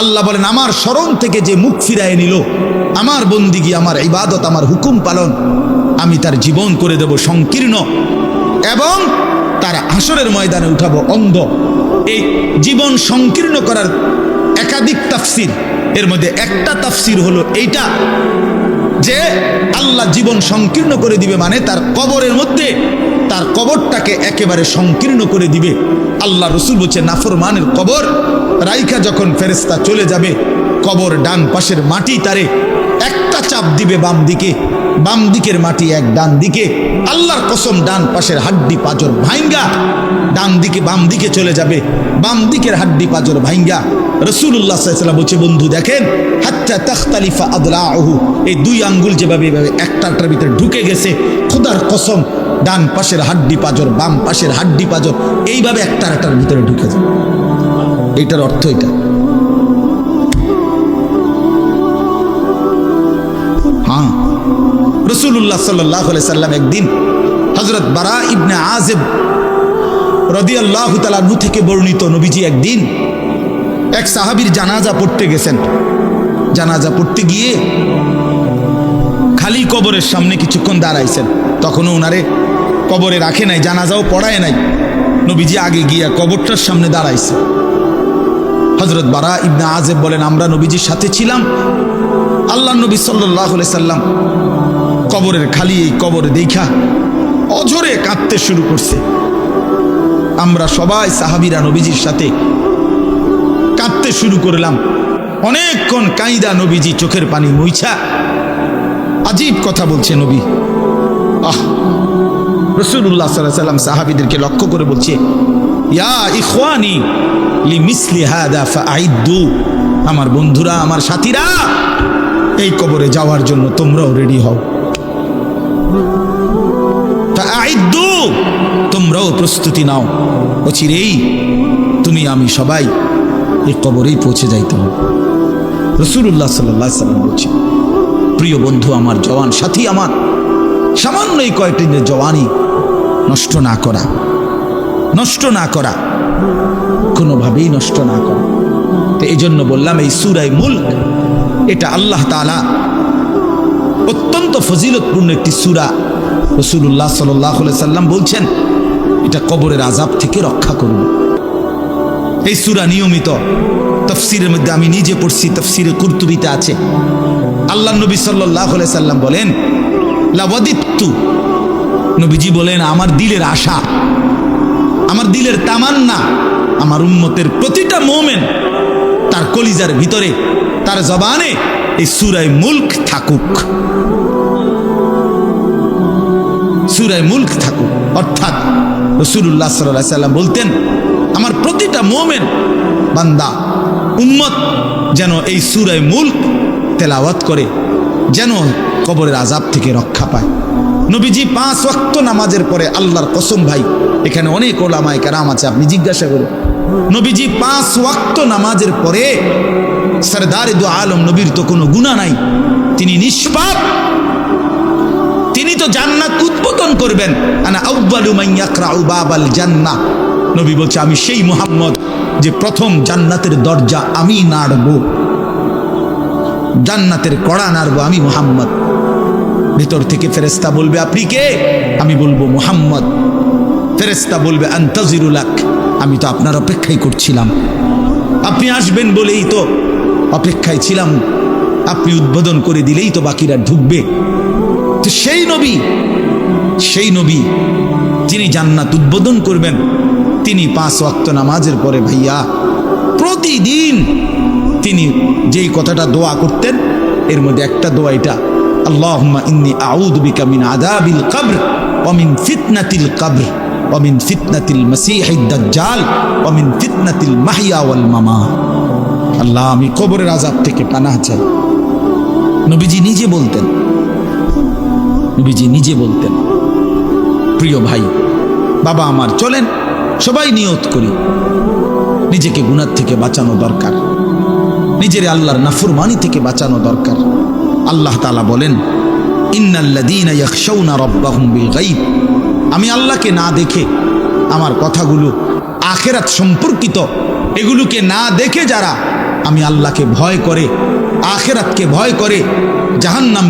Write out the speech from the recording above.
আল্লাহ বলেন আমার শরণ থেকে যে মুখ ফিরায় নিল, আমার বন্দিগি, আমার ইবাদত, আমার হুকুম পালন, আমি তার জীবন করে দেব সংকীর্ণ এবং তার হাসরের ময়দানে উঠাবো অন্ধ। এই জীবন সংকীর্ণ করার একাধিক তাফসির, এর মধ্যে একটা তাফসির হলো এইটা যে আল্লাহ জীবন সংকীর্ণ করে দিবে মানে তার কবরের মধ্যে তার কবরটাকে একেবারে সংকীর্ণ করে দিবে। আল্লাহ রসুল বলছে নাফরমানের কবর রাইখা যখন ফেরেশতা চলে যাবে, কবর ডান পাশের মাটি তারে একটা চাপ দিবে বাম দিকে, বাম দিকের মাটি এক ডান দিকে, আল্লাহর কসম ডান পাশের হাড্ডি পাঁজর ভাইঙ্গা ডান দিকে বাম দিকে চলে যাবে, বাম দিকের হাড্ডি পাঁজর ভাইঙ্গা। রাসূলুল্লাহ সাল্লাল্লাহু আলাইহি ওয়াসাল্লাম বলছে বন্ধু দেখেন হাত্তা তাখতালিফা আদলাউহু, এই দুই আঙ্গুল যেভাবে এভাবে একটার ভিতরে ঢুকে গেছে, খোদার কসম ডান পাশের হাড্ডি পাঁজর বাম পাশের হাড্ডি পাঁজর এইভাবে একটার ভিতরে ঢুকে যায়। এইটার অর্থ এটা। হ্যাঁ, রাসূলুল্লাহ সাল্লাল্লাহু আলাইহি সাল্লাম একদিন হযরত বারা ইবনে আযিব রাদিয়াল্লাহু তাআলা আনহু থেকে বর্ণিত, নবীজি একদিন এক সাহাবীর জানাজা পড়তে গেছেন। জানাজা পড়তে গিয়ে খালি কবরের সামনে কিছুক্ষণ দাঁড়াইছেন, তখনও ওনারে কবরে রাখে নাই, জানাজাও পড়ায় নাই। নবীজি আগে গিয়া কবরটার সামনে দাঁড়াইছে। হযরত বারা ইবনে আযিব বলেন আমরা নবীজির সাথে ছিলাম। আল্লাহ নবী সাল্লাল্লাহু আলাইহি সাল্লাম কবরের খালি এই কবর দেখা অঝরে কাঁদতে শুরু করছে। আমরা সবাই সাহাবীরা নবীজির সাথে কাঁদতে শুরু করলাম। অনেকক্ষণ কাইদা নবীজি চোখের পানি মুইছা আজীব কথা বলছে নবী। রাসূলুল্লাহ সাল্লাল্লাহু আলাইহি সাল্লাম সাহাবীদেরকে লক্ষ্য করে বলছে ইয়া ইখওয়ানি লিমিসলি হাদা ফাআইদ্দু, আমার বন্ধুরা আমার সাথীরা এই কবরে যাওয়ার জন্য তোমরাও রেডি হও। ফাআইদ্দু, তোমরাও প্রস্তুতি নাও, অচিরেই তুমি আমি সবাই এই কবরেই পৌঁছে যাইতে হবে। রাসূলুল্লাহ সাল্লাল্লাহু আলাইহি সাল্লাম বলছে প্রিয় বন্ধু আমার, জওয়ান সাথী আমার, সামান্য এই কয়েকটি দিনের জওয়ানি নষ্ট না করা, নষ্ট না করা, কোনোভাবেই নষ্ট না করা। তো এই জন্য বললাম এই সূরা মুলক এটা আল্লাহ তাআলা অত্যন্ত ফজিলতপূর্ণ একটি সূরা। রাসূলুল্লাহ সাল্লাল্লাহু আলাইহি সাল্লাম বলছেন এটা কবরের আযাব থেকে রক্ষা করবে। এই সূরা নিয়মিত তাফসীরের মধ্যে আমি নিজে পড়ছি, তাফসীরে কুরতুবিতে আছে। আল্লাহ নবী সাল্লাল্লাহু আলাইহি সাল্লাম বলেন লাওয়াদিত্তু, নবীজি বলেন আমার দিলের আশা, আমার দিলের তামান্না, আমার উম্মতের প্রতিটা মুমিন তার কলিজার ভিতরে তার জবানে এই সূরা মুলক থাকুক, সূরা মুলক থাকুক। অর্থাৎ রাসূলুল্লাহ সাল্লাল্লাহু আলাইহি সাল্লাম বলতেন আমার প্রতিটা মুমিন বান্দা উম্মত যেন এই সূরা মুলক তেলাওয়াত করে, যেন কবরের আযাব থেকে রক্ষা পায়। নবীজি 5 ওয়াক্ত নামাজের পরে, আল্লাহর কসম ভাই এখানে অনেক ওলামায়ে কেরাম আছে, আপনি জিজ্ঞাসা করুন, নবীজি 5 ওয়াক্ত নামাজের পরে সরদারে দু আলম নবীর তো কোনো গুনাহ নাই, তিনি নিষ্পাপ, তিনি তো জান্নাত উদ্বোধন করবেন। আনা আউয়ালু মান ইয়াকরাউ বাবাল জান্নাহ, নবী বলছে আমি সেই মুহাম্মদ যে প্রথম জান্নাতের দরজা আমি নাড়ব, জান্নাতের কড়া নাড়ব আমি মুহাম্মদ। ভিতর থেকে ফেরেশতা বলবে আপনি কে? আমি বলবো মুহাম্মদ। ফেরেশতা বলবে আনতাজিরুলাক, আমি তো আপনার অপেক্ষাই করছিলাম, আপনি আসবেন বলেই তো অপেক্ষায় ছিলাম, আপনি উদ্বোধন করে দিলেই তো বাকিরা ঢুকবে। তো সেই নবী যিনি জান্নাত উদ্বোধন করবেন, তিনি 5 ওয়াক্ত নামাজের পরে ভাইয়া প্রতিদিন তিনি যেই কথাটা দোয়া করতেন, এর মধ্যে একটা দোয়া এটা, আল্লাহুম্মা ইন্নী আউযু বিকা মিন আযাবিল কবর ওয়া মিন ফিতনাতিল কবর ওয়া মিন ফিতনাতিল মাসীহিদ দাজ্জাল ওয়া মিন ফিতনাতিল মাহইয়া ওয়াল মামাত। আল্লাহ আমি কবরের আযাব থেকে পানাহ চাই। নবীজি নিজে বলতেন, নবীজি নিজে বলতেন। প্রিয় ভাই বাবা আমার, চলেন সবাই নিয়ত করি, নিজেকে গুনাহ থেকে বাঁচানো দরকার, নিজের আল্লাহর নাফরমানি থেকে বাঁচানো দরকার। আল্লাহ তাআলা বলেন ইন্নাল্লাযীনা ইয়াখশাউনা রাব্বাহুম বিল গায়ব, আমি আল্লাহকে না দেখে আমার কথাগুলো আখিরাত সম্পর্কিত এগুলোকে না দেখে যারা আমি আল্লাহকে ভয় করে, আখিরাতকে ভয় করে, জাহান্নাম